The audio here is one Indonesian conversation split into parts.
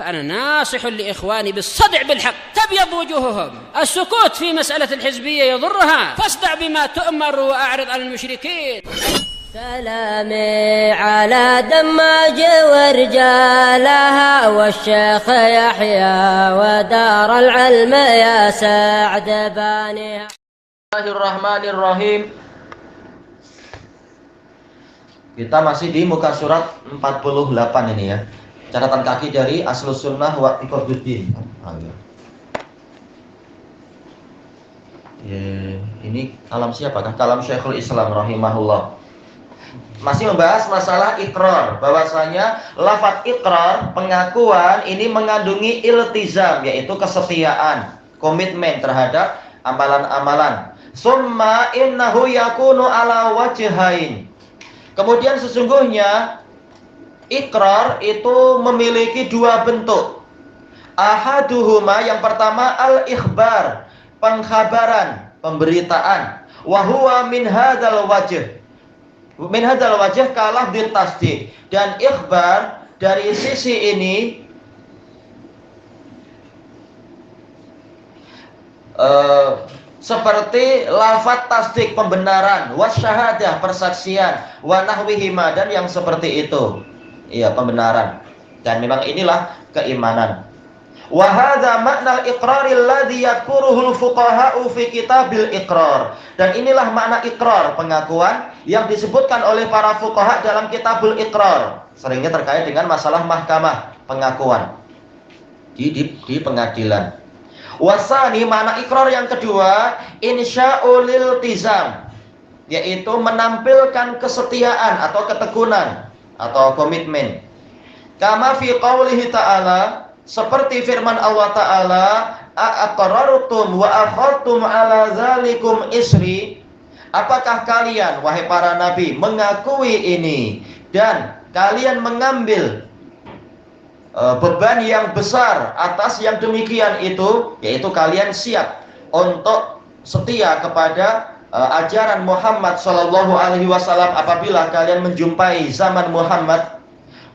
فأنا ناصح لإخواني بالصدع بالحق تبيض وجوههم. السكوت في مسألة الحزبية يضرها، فاصدع بما تؤمر وأعرض عن المشركين. سلامي على دماج ورجالها والشيخ يحيى ودار العلم يا سعد بانيها. Bismillahirrahmanirrahim. Kita masih di muka surat 48 ini ya. Catatan kaki dari Aslus Sunnah wa Iqaduddin. Ini kalam siapakah? Kalam Syekhul Islam rahimahullah. Masih membahas masalah ikrar, bahwasanya lafaz ikrar, pengakuan ini mengandungi iltizam, yaitu kesetiaan, komitmen terhadap amalan-amalan. Summa innahu yakunu ala wajhain. Kemudian sesungguhnya ikrar itu memiliki dua bentuk. Ahaduhuma, yang pertama al-ikhbar, pengkhabaran, pemberitaan. Wa huwa min hadzal wajh. Min hadzal wajh kalah bil tasdiq. Dan ikhbar dari sisi ini seperti lafaz tasdik, pembenaran, wasyahadah, persaksian, wa nahwihima, dan yang seperti itu. Iya, pembenaran. Dan memang inilah keimanan. Wa hadza makna al-iqraril ladzi yadhkuruhul fuqaha'u fi kitabil iqrar. Dan inilah makna ikrar, pengakuan yang disebutkan oleh para fuqaha dalam kitabul iqrar. Seringnya terkait dengan masalah mahkamah, pengakuan di pengadilan. Wasani, makna ikrar yang kedua, insya'ul iltizam, yaitu menampilkan kesetiaan atau ketekunan atau komitmen. Kama fi qaulihi ta'ala, seperti firman Allah Ta'ala, aqarrartum wa akhadtum ala zalikum isri. Apakah kalian, wahai para nabi, mengakui ini dan kalian mengambil beban yang besar atas yang demikian itu, yaitu kalian siap untuk setia kepada ajaran Muhammad sallallahu alaihi wasallam apabila kalian menjumpai zaman Muhammad.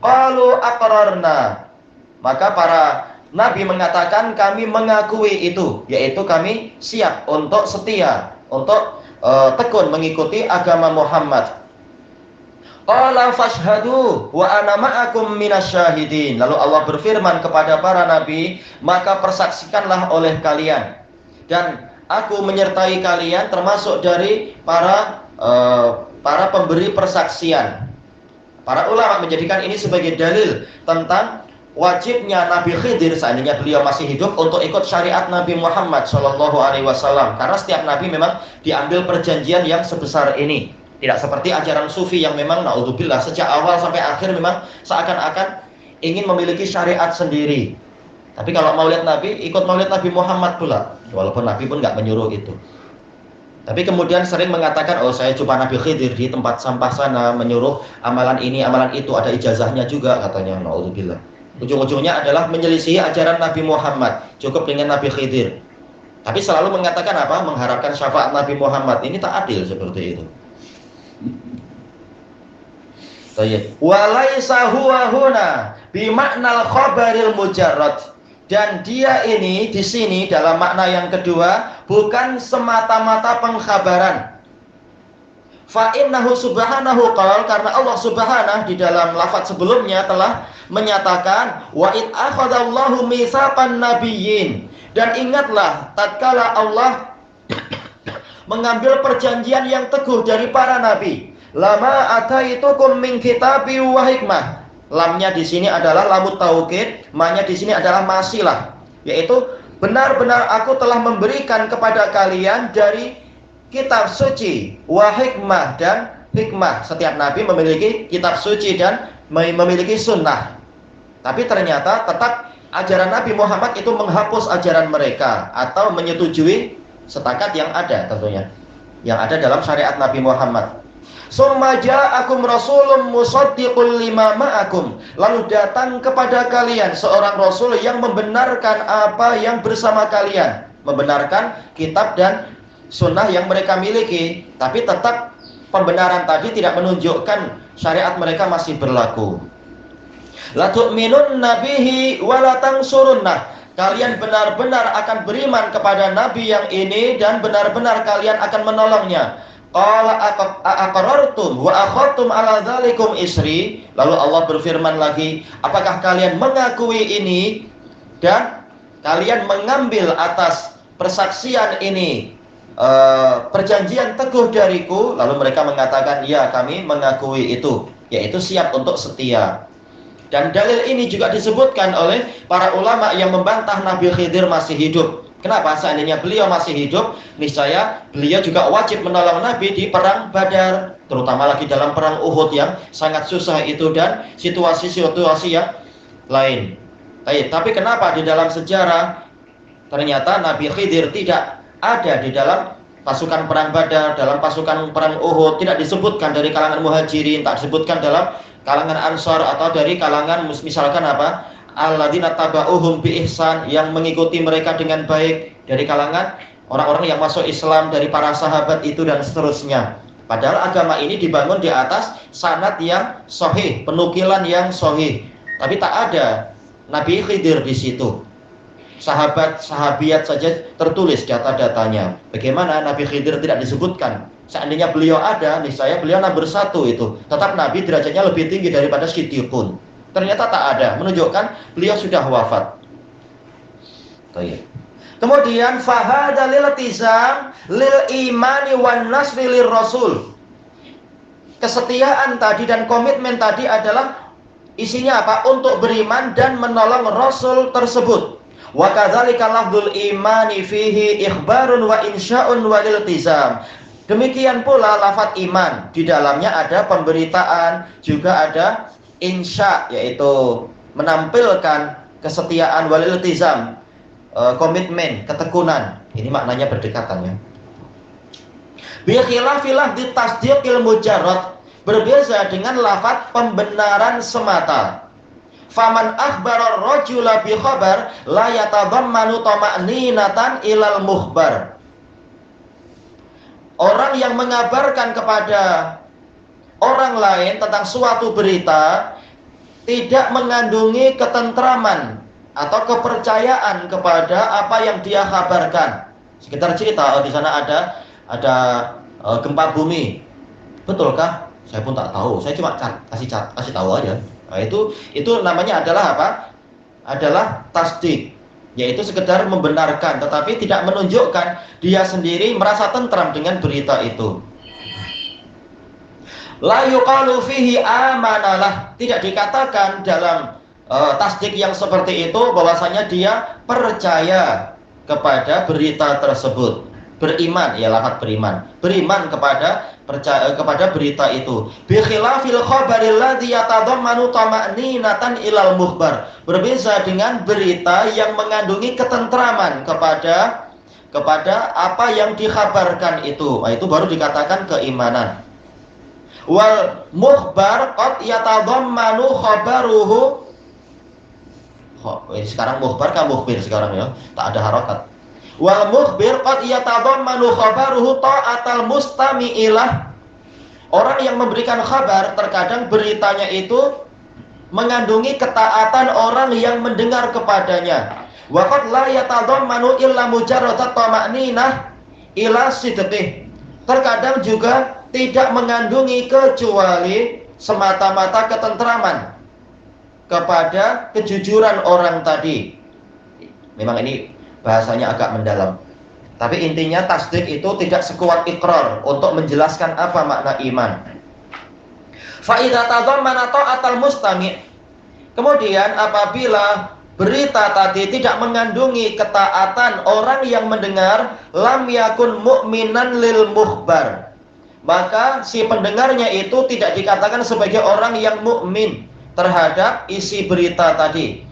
Qalu aqrarna. Maka para nabi mengatakan kami mengakui itu, yaitu kami siap untuk setia, untuk tekun mengikuti agama Muhammad. Qala fashhadu wa ana ma'akum minasyahidin. Lalu Allah berfirman kepada para nabi, maka persaksikanlah oleh kalian dan aku menyertai kalian termasuk dari para pemberi persaksian. Para ulama menjadikan ini sebagai dalil tentang wajibnya Nabi Khidir seandainya beliau masih hidup untuk ikut syariat Nabi Muhammad Shallallahu Alaihi Wasallam. Karena setiap nabi memang diambil perjanjian yang sebesar ini. Tidak seperti ajaran sufi yang memang naudzubillah sejak awal sampai akhir memang seakan-akan ingin memiliki syariat sendiri. Tapi kalau maulid Nabi, ikut maulid Nabi Muhammad pula. Walaupun Nabi pun nggak menyuruh itu. Tapi kemudian sering mengatakan, oh saya jumpa Nabi Khidir di tempat sampah sana, menyuruh amalan ini, amalan itu, ada ijazahnya juga katanya, naudzubillah. Ujung-ujungnya adalah menyelisihi ajaran Nabi Muhammad, cukup dengan Nabi Khidir. Tapi selalu mengatakan apa? Mengharapkan syafaat Nabi Muhammad. Ini tak adil seperti itu. Walaisa huwa huna bimaknal khabaril mujarrad. Dan dia ini di sini dalam makna yang kedua bukan semata-mata pengkhabaran. Fa innahu subhanahu qala, karena Allah subhanahu di dalam lafaz sebelumnya telah menyatakan wa id akhadallahu mitsaqan nabiyyin. Dan ingatlah tatkala Allah mengambil perjanjian yang teguh dari para nabi. Lama ataitukum min kitabi wa hikmah. Lamnya di sini adalah lamut taukid, ma-nya di sini adalah masilah, yaitu benar-benar aku telah memberikan kepada kalian dari kitab suci, wa hikmah, dan hikmah. Setiap nabi memiliki kitab suci dan memiliki sunnah. Tapi ternyata tetap ajaran Nabi Muhammad itu menghapus ajaran mereka atau menyetujui setakat yang ada tentunya, yang ada dalam syariat Nabi Muhammad. Summa ja'akum rasulun musaddiqul lima ma'akum. Lalu datang kepada kalian seorang rasul yang membenarkan apa yang bersama kalian, membenarkan kitab dan sunnah yang mereka miliki. Tapi tetap pembenaran tadi tidak menunjukkan syariat mereka masih berlaku. La tu'minunna bihi wa la tansurunnah. Kalian benar-benar akan beriman kepada nabi yang ini dan benar-benar kalian akan menolongnya. Qala aqarartum wa akhadtum ala dzalikum isri. Lalu Allah berfirman lagi, apakah kalian mengakui ini dan kalian mengambil atas persaksian ini perjanjian teguh dariku? Lalu mereka mengatakan, ya kami mengakui itu, yaitu siap untuk setia. Dan dalil ini juga disebutkan oleh para ulama yang membantah Nabi Khidir masih hidup. Kenapa? Seandainya beliau masih hidup, niscaya beliau juga wajib menolong Nabi di perang Badar, terutama lagi dalam perang Uhud yang sangat susah itu dan situasi-situasi yang lain. Tapi kenapa di dalam sejarah ternyata Nabi Khidir tidak ada di dalam pasukan perang Badar, dalam pasukan perang Uhud, tidak disebutkan dari kalangan Muhajirin, tak disebutkan dalam kalangan Ansar atau dari kalangan misalkan apa? Alladzina taba'uhum bi ihsan, yang mengikuti mereka dengan baik, dari kalangan orang-orang yang masuk Islam dari para sahabat itu dan seterusnya. Padahal agama ini dibangun di atas sanad yang sahih, penukilan yang sahih. Tapi tak ada Nabi Khidir di situ. Sahabat-sahabiat saja tertulis data-datanya. Bagaimana Nabi Khidir tidak disebutkan? Seandainya beliau ada, niscaya beliau nomor 1 itu. Tetap Nabi derajatnya lebih tinggi daripada Siddiqun. Ternyata tak ada, menunjukkan beliau sudah wafat. Kemudian fahada lil tizam lil imani wan nasri lir rasul. Kesetiaan tadi dan komitmen tadi adalah isinya apa? Untuk beriman dan menolong Rasul tersebut. Wa kadzalika lafdzul imani fihi ikhbarun wa insya'un wa iltizam. Demikian pula lafaz iman, di dalamnya ada pemberitaan, juga ada insya, yaitu menampilkan kesetiaan wal iltizam, komitmen, ketekunan. Ini maknanya berdekatan ya. Bi khilafil lafdzi tasdiqil mujarrad, berbeza dengan lafaz pembenaran semata. Faman akhbara ar-rajula bi khabar la yatadammanu tama'ninatan ilal mukhbar. Orang yang mengabarkan kepada orang lain tentang suatu berita tidak mengandungi ketentraman atau kepercayaan kepada apa yang dia kabarkan. Sekitar cerita, di sana ada gempa bumi. Betulkah? Saya pun tak tahu. Saya cuma kasih tahu aja. Nah, itu namanya adalah apa? Adalah tasdik, yaitu sekedar membenarkan, tetapi tidak menunjukkan dia sendiri merasa tentram dengan berita itu. La yuqalu fihi amanalah, tidak dikatakan dalam tasdik yang seperti itu bahwasanya dia percaya kepada berita tersebut. Beriman, ya lafaz beriman kepada berita itu. Bi khilafil khabaril ladzi yatadammanu tama'ninatan ilal mukhbar, berbeza dengan berita yang mengandungi ketentraman kepada apa yang dikhabarkan itu. Nah, itu baru dikatakan keimanan. Wal mukhbar qad yatadammanu khabaruhu. Sekarang mukhbar kan mukhbir sekarang ya, tak ada harakat. Wal mukhbir qad yatadammanu khabaruhu ta'atal mustami'ilah. Orang yang memberikan kabar terkadang beritanya itu mengandungi ketaatan orang yang mendengar kepadanya. Wa qad la yatadammanu illa mujarradat tama'ninah ila sidqih. Terkadang juga tidak mengandungi kecuali semata-mata ketentraman kepada kejujuran orang tadi. Memang ini bahasanya agak mendalam, tapi intinya tasdik itu tidak sekuat ikrar untuk menjelaskan apa makna iman. Fa idza tadammana ta'atal mustami', kemudian apabila berita tadi tidak mengandungi ketaatan orang yang mendengar, lam yakun mu'minan lil mukhbar, maka si pendengarnya itu tidak dikatakan sebagai orang yang mukmin terhadap isi berita tadi.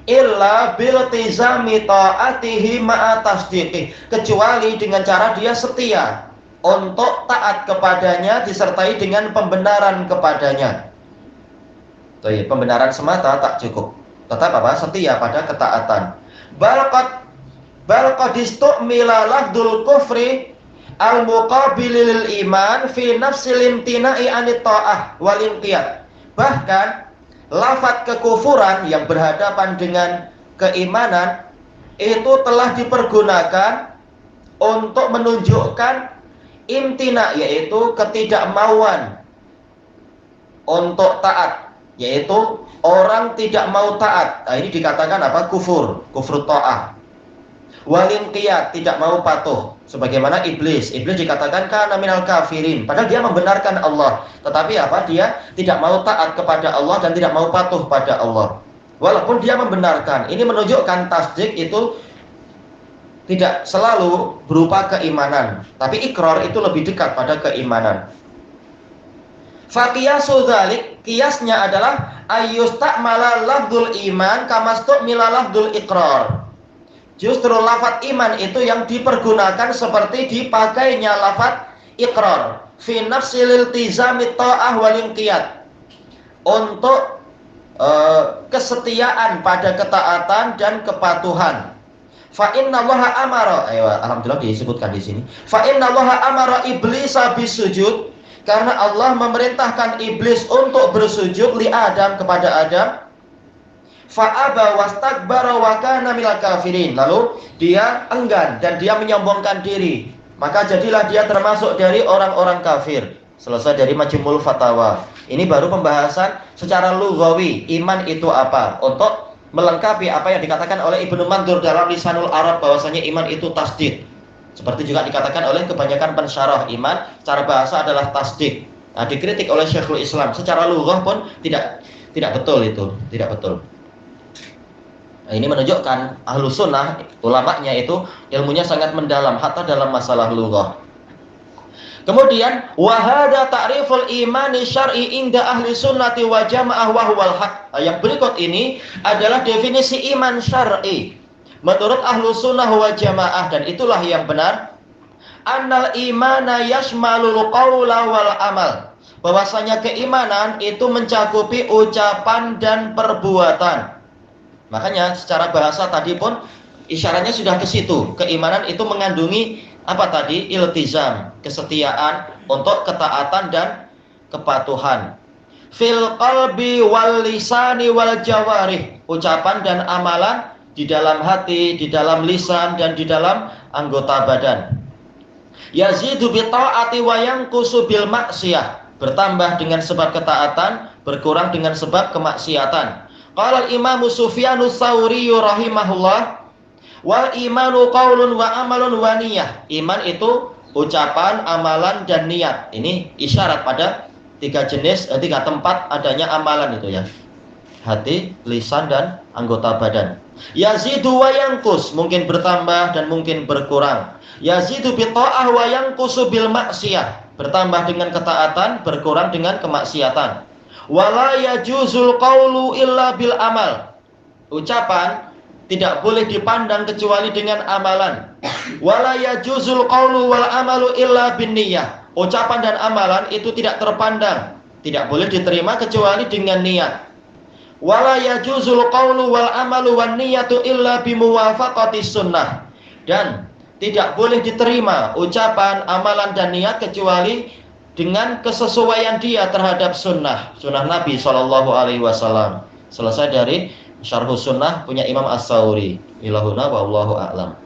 Illa biltizami ta'atihi ma'a tasdiqih, kecuali dengan cara dia setia untuk taat kepadanya disertai dengan pembenaran kepadanya. Pembenaran semata tak cukup, tetap apa? Setia pada ketaatan. Bal qad istu'mila lafdzul kufri al muqabilil iman fi nafsil imtina'i anit ta'ah wal inqiyad. Bahkan lafaz kekufuran yang berhadapan dengan keimanan itu telah dipergunakan untuk menunjukkan imtina, yaitu ketidakmauan untuk taat, yaitu orang tidak mau taat. Nah, ini dikatakan apa? Kufur ta'ah. Walinqiyad, tidak mau patuh. Sebagaimana iblis dikatakan kana minal kafirin, padahal dia membenarkan Allah, tetapi apa? Dia tidak mau taat kepada Allah dan tidak mau patuh pada Allah. Walaupun dia membenarkan. Ini menunjukkan tasdik itu tidak selalu berupa keimanan, tapi ikrar itu lebih dekat pada keimanan. Faqiyasu dzalik, kiasnya adalah ayyustamala lafdzul iman kama stumila lafdzul iqrar. Justru lafaz iman itu yang dipergunakan seperti dipakainya lafaz iqrar fi nafsil iltizami ta'ah wal inqiyad, untuk kesetiaan pada ketaatan dan kepatuhan. Fa innallaha amara, alhamdulillah disebutkan di sini. Fa innallaha amara iblisa bisujud, karena Allah memerintahkan iblis untuk bersujud li Adam, kepada Adam. Fa'aba wastakbara wa kana minal kafirin, lalu dia enggan dan dia menyombongkan diri, maka jadilah dia termasuk dari orang-orang kafir. Selesai dari Majmu'ul Fatawa. Ini baru pembahasan secara lughawi iman itu apa, untuk melengkapi apa yang dikatakan oleh Ibnu Mandur dalam Lisanul Arab, bahwasanya iman itu tasdik. Seperti juga dikatakan oleh kebanyakan pensyarah, iman secara bahasa adalah tasdik. Nah, dikritik oleh Syekhul Islam, secara lughah pun tidak betul itu, tidak betul. Nah, ini menunjukkan ahlu sunnah, ulamanya itu ilmunya sangat mendalam, hatta dalam masalah lughah. Kemudian wahada ta'riful imani syar'i inda ahli sunnati wa jamaah wa huwal haq. Yang berikut ini adalah definisi iman syar'i menurut ahlu sunnah wa jamaah, dan itulah yang benar. Annal imana yashmalul qawla wal amal, bahwasanya keimanan itu mencakupi ucapan dan perbuatan. Makanya secara bahasa tadi pun isyaratnya sudah ke situ. Keimanan itu mengandungi apa tadi? Iltizam, kesetiaan untuk ketaatan dan kepatuhan. Fil qalbi wal lisani wal jawarih, ucapan dan amalan di dalam hati, di dalam lisan, dan di dalam anggota badan. Yazidu bi ta'ati wa yanqusu bil maksiyah, bertambah dengan sebab ketaatan, berkurang dengan sebab kemaksiatan. Qala al-Imam Sufyanus Tsauri rahimahullah, wal imanu qaulun wa amalun wa niyah. Iman itu ucapan, amalan, dan niat. Ini isyarat pada tiga tempat adanya amalan itu ya. Hati, lisan, dan anggota badan. Yazidu wa yanqus, mungkin bertambah dan mungkin berkurang. Yazidu bi ta'ah wa yanqusu bil maksiyah, bertambah dengan ketaatan, berkurang dengan kemaksiatan. Wala yajuzul qawlu illa bil amal, ucapan tidak boleh dipandang kecuali dengan amalan. Wala yajuzul qawlu wal amalu illa bin niyyah, ucapan dan amalan itu tidak terpandang, tidak boleh diterima kecuali dengan niat. Wala yajuzul qawlu wal amalu wan niyyatu illa bimuwafaqatis sunnah, dan tidak boleh diterima ucapan, amalan, dan niat kecuali dengan kesesuaian dia terhadap sunnah Nabi SAW. Selesai dari Syarhus Sunnah punya Imam As-Tsauri. Ilahuna wallahu a'lam.